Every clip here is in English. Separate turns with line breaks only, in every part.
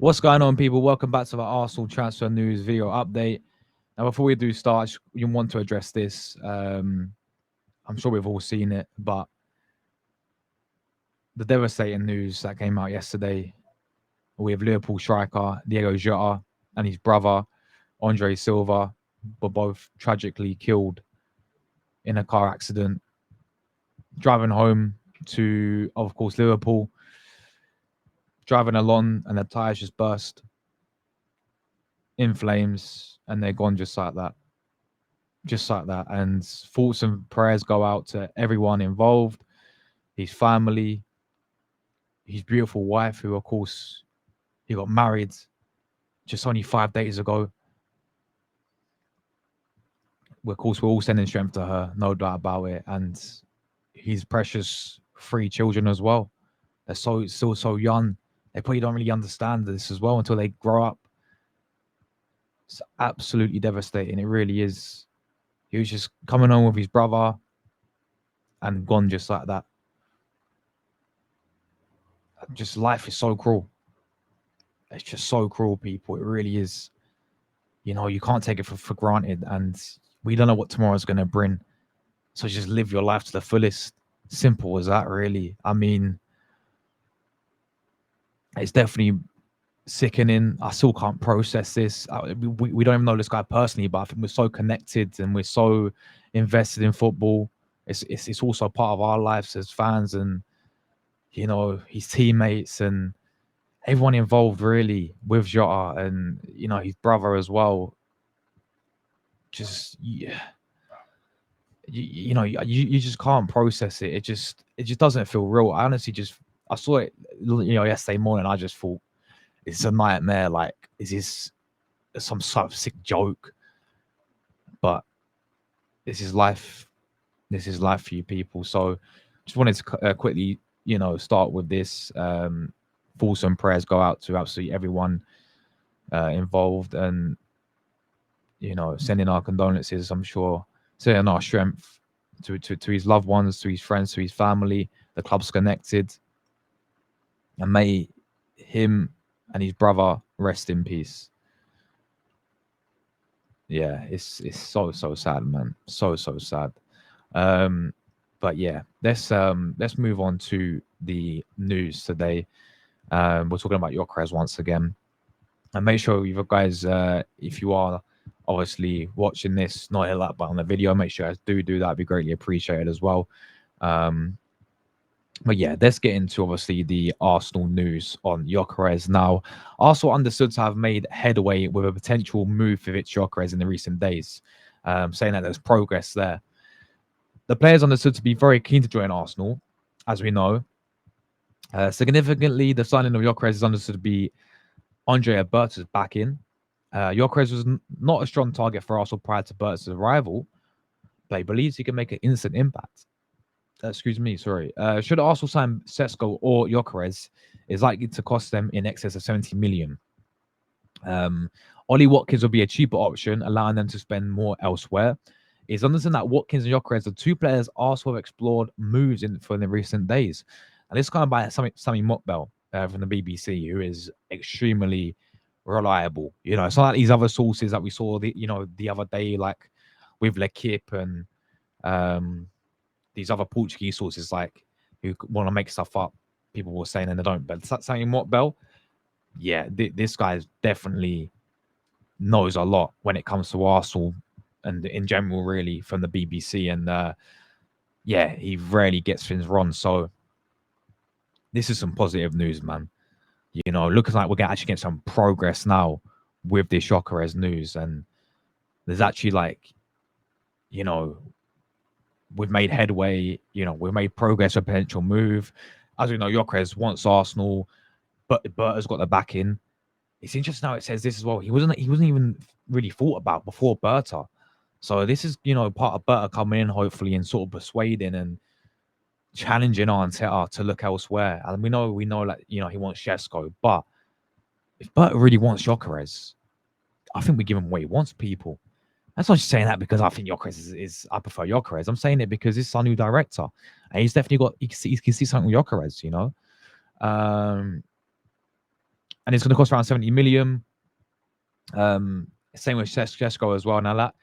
What's going on, people? Welcome back to the Arsenal transfer news video update. Now, before we do start, you want to address this. I'm sure we've all seen it, but the devastating news that came out yesterday with Liverpool striker Diego Jota and his brother Andre Silva were both tragically killed in a car accident driving home to, of course, Liverpool. Driving along, and the tires just burst in flames, and they're gone just like that. Just like that. And thoughts and prayers go out to everyone involved, his family, his beautiful wife, who, of course, he got married just only 5 days ago. Of course, we're all sending strength to her, no doubt about it. And his precious 3 children as well. They're still so young. They probably don't really understand this as well until they grow up. It's absolutely devastating. It really is. He was just coming home with his brother and gone just like that. Just life is so cruel. It's just so cruel, people. It really is. You can't take it for granted, and we don't know what tomorrow's going to bring. So just live your life to the fullest. Simple as that, really. I mean, it's definitely sickening. I still can't process this. We don't even know this guy personally, but I think we're so connected and we're so invested in football. It's also part of our lives as fans, and his teammates and everyone involved really with Jota and his brother as well. Just you just can't process it. It just doesn't feel real. I honestly I saw it yesterday morning. I just thought it's a nightmare. Like, is this some sort of sick joke? But this is life. This is life for you people. So just wanted to quickly start with this. Thoughts and prayers go out to absolutely everyone involved, and sending our condolences. I'm sure sending our strength to his loved ones, to his friends, to his family. The club's connected, and may him and his brother rest in peace. Yeah, it's so sad, man. So sad. But yeah, let's move on to the news today. We're talking about Gyökeres once again, and make sure you guys, if you are obviously watching this, not hit that button on the video, make sure you guys do that. It'd be greatly appreciated as well. But yeah, let's get into obviously the Arsenal news on Gyökeres now. Arsenal understood to have made headway with a potential move for Viktor Gyökeres in the recent days, saying that there's progress there. The players understood to be very keen to join Arsenal, as we know. Significantly, the signing of Gyökeres is understood to be Andre Berta's back in. Gyökeres was not a strong target for Arsenal prior to Berta's arrival, but he believes he can make an instant impact. Excuse me, sorry. Should Arsenal sign Sesko or Gyökeres, is likely to cost them in excess of 70 million. Ollie Watkins will be a cheaper option, allowing them to spend more elsewhere. It's understood that Watkins and Gyökeres are two players Arsenal have explored moves in for the recent days. And this is kind of by Sammy Mokbel from the BBC, who is extremely reliable. It's not like these other sources that we saw the other day, like with L'Equipe and these other Portuguese sources, like, who want to make stuff up. People were saying and they don't. But Sammy Mokbel, yeah, this guy definitely knows a lot when it comes to Arsenal and in general, really, from the BBC. And yeah, he rarely gets things wrong. So this is some positive news, man. Looking like we're going to actually get some progress now with this Gyökeres news. And there's actually, like, we've made headway. We've made progress, a potential move. As we know, Gyökeres wants Arsenal, but Berta's got the backing. It's interesting how it says this as well. He wasn't even really thought about before Berta. So this is, part of Berta coming in, hopefully, and sort of persuading and challenging Arteta to look elsewhere. And we know like, he wants Sesko, but if Berta really wants Gyökeres, I think we give him what he wants, people. That's not just saying that because I think Gyökeres is I prefer Gyökeres. I'm saying it because it's our new director, and he's definitely got he can see something with Gyökeres. and it's going to cost around 70 million. Same with Šeško as well. Now that,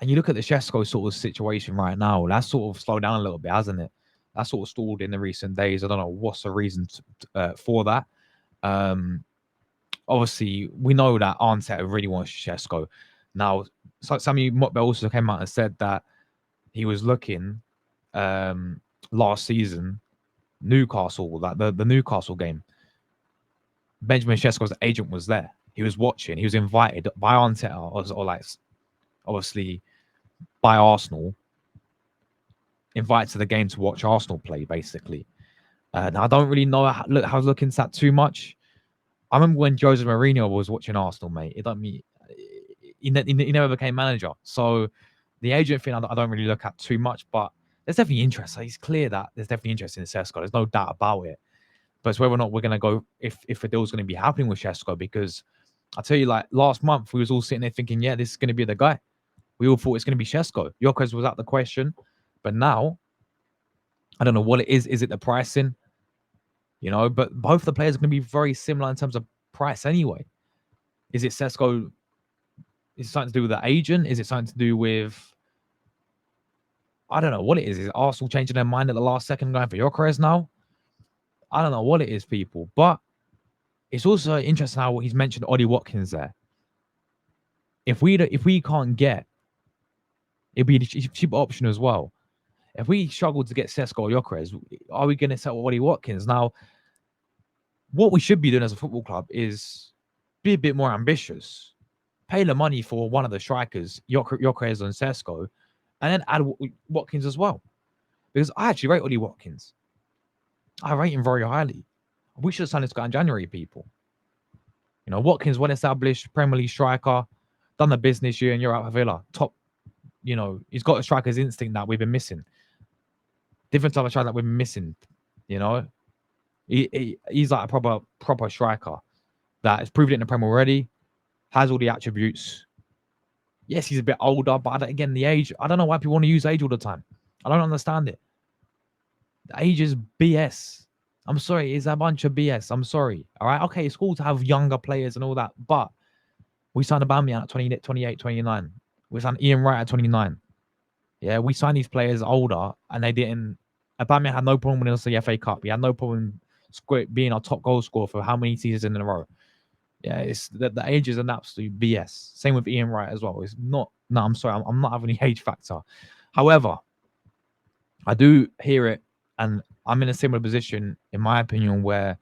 and you look at the Šeško sort of situation right now, that's sort of slowed down a little bit, hasn't it? That sort of stalled in the recent days. I don't know what's the reason for that. Obviously, we know that Arteta really wants Šeško. Now, Sami Mokbe also came out and said that he was looking last season, Newcastle, like the Newcastle game. Benjamin Šeško's agent was there. He was watching. He was invited by Arteta, or like obviously by Arsenal, invited to the game to watch Arsenal play, basically. Now, I don't really know how I was looking at that too much. I remember when Jose Mourinho was watching Arsenal, mate. It don't mean he never became manager. So the agent thing, I don't really look at too much, but there's definitely interest. It's clear that there's definitely interest in Šeško. There's no doubt about it. But it's whether or not we're going to go, if a deal's going to be happening with Šeško, because I tell you, like last month, we was all sitting there thinking, yeah, this is going to be the guy. We all thought it's going to be Šeško. Gyökeres was out the question. But now, I don't know what it is. Is it the pricing? But both the players are going to be very similar in terms of price anyway. Is it Šeško? Is it something to do with the agent? Is it something to do with, I don't know what it is. Is Arsenal changing their mind at the last second going for Gyökeres now? I don't know what it is, people. But it's also interesting how he's mentioned Ollie Watkins there. If we can't get, it'd be a cheap option as well. If we struggle to get Šeško or Gyökeres, are we going to sell Ollie Watkins? Now, what we should be doing as a football club is be a bit more ambitious. Pay the money for one of the strikers, Gyökeres and Šeško, and then add Watkins as well. Because I actually rate Ollie Watkins. I rate him very highly. We should have signed this guy in January, people. Watkins, well established Premier League striker, done the business year in Europe Villa. Top, he's got a striker's instinct that we've been missing. Different type of striker that we've been missing. He's like a proper striker that has proven it in the Premier already, has all the attributes. Yes, he's a bit older, but again, the age, I don't know why people want to use age all the time. I don't understand it. The age is BS. I'm sorry, it's a bunch of BS. I'm sorry. All right. Okay, it's cool to have younger players and all that, but we signed Aubameyang at 28, 29. We signed Ian Wright at 29. Yeah, we signed these players older, and they didn't. Aubameyang had no problem winning us the FA Cup. He had no problem being our top goal scorer for how many seasons in a row. Yeah, it's the age is an absolute BS. Same with Ian Wright as well. It's not. No, I'm sorry. I'm not having the age factor. However, I do hear it, and I'm in a similar position, in my opinion, where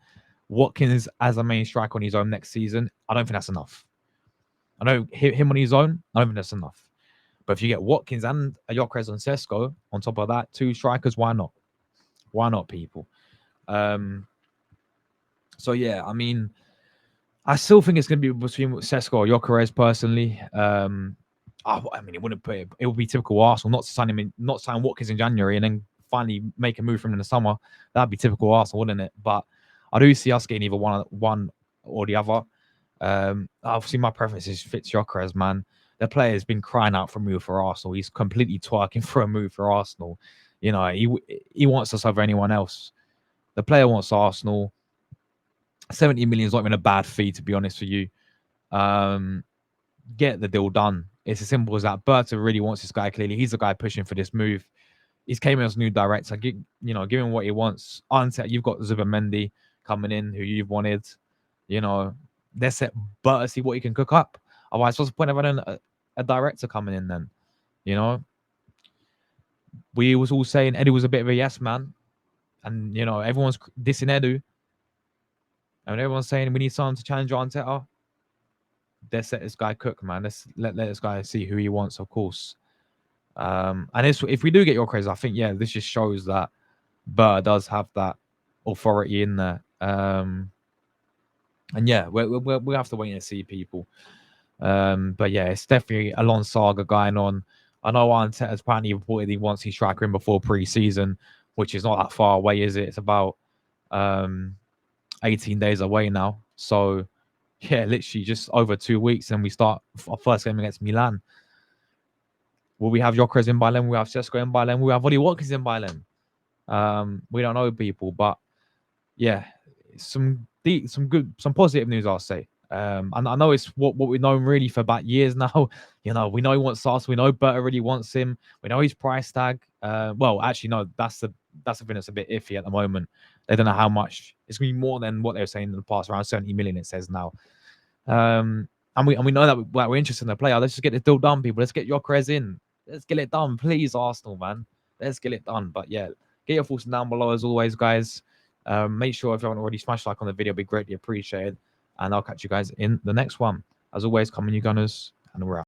Watkins as a main striker on his own next season, I don't think that's enough. I know him on his own, I don't think that's enough. But if you get Watkins and a Gyökeres and Šeško on top of that, two strikers, why not? Why not, people? So yeah, I mean, I still think it's going to be between Šeško or Gyökeres personally. I mean, it wouldn't put it. It would be typical Arsenal not to sign him in, not sign Watkins in January and then finally make a move from him in the summer. That'd be typical Arsenal, wouldn't it? But I do see us getting either one or the other. Obviously, my preference is Fitz Gyökeres, man. The player has been crying out for a move for Arsenal. He's completely twerking for a move for Arsenal. He wants us over anyone else. The player wants Arsenal. 70 million is not even a bad fee, to be honest with you. Get the deal done. It's as simple as that. Berta really wants this guy, clearly. He's the guy pushing for this move. He's came in as new director. Give him what he wants. You've got Zubimendi coming in, who you've wanted. Let's let Berta see what he can cook up. Otherwise, what's the point of having a director coming in then? We was all saying Eddie was a bit of a yes man. And, everyone's dissing Edu. And everyone's saying we need someone to challenge Arteta. Let's let this guy cook, man. Let's let this guy see who he wants, of course. And if we do get Gyökeres, I think, yeah, this just shows that Burr does have that authority in there. And yeah, we have to wait and see, people. But yeah, it's definitely a long saga going on. I know Arteta's apparently reported he wants his striker in before pre-season, which is not that far away, is it? It's about 18 days away now. So yeah, literally just over 2 weeks, and we start our first game against Milan. Will we have Gyökeres in by then? Will we have Šeško in by then? Will we have Ollie Watkins in by then? We don't know, people, but yeah, some some positive news, I'll say. And I know it's what we've known really for about years now. We know he wants Arsenal. We know Berta really wants him. We know his price tag. Well, actually, no, that's the thing that's a bit iffy at the moment. They don't know how much. It's gonna be more than what they were saying in the past, around 70 million. It says now. And we know that we're interested in the player. Let's just get the deal done, people. Let's get Gyökeres in. Let's get it done, please, Arsenal, man. Let's get it done. But yeah, get your thoughts down below as always, guys. Make sure if you haven't already smashed like on the video, it'd be greatly appreciated. And I'll catch you guys in the next one. As always, come on, you Gunners, and we're out.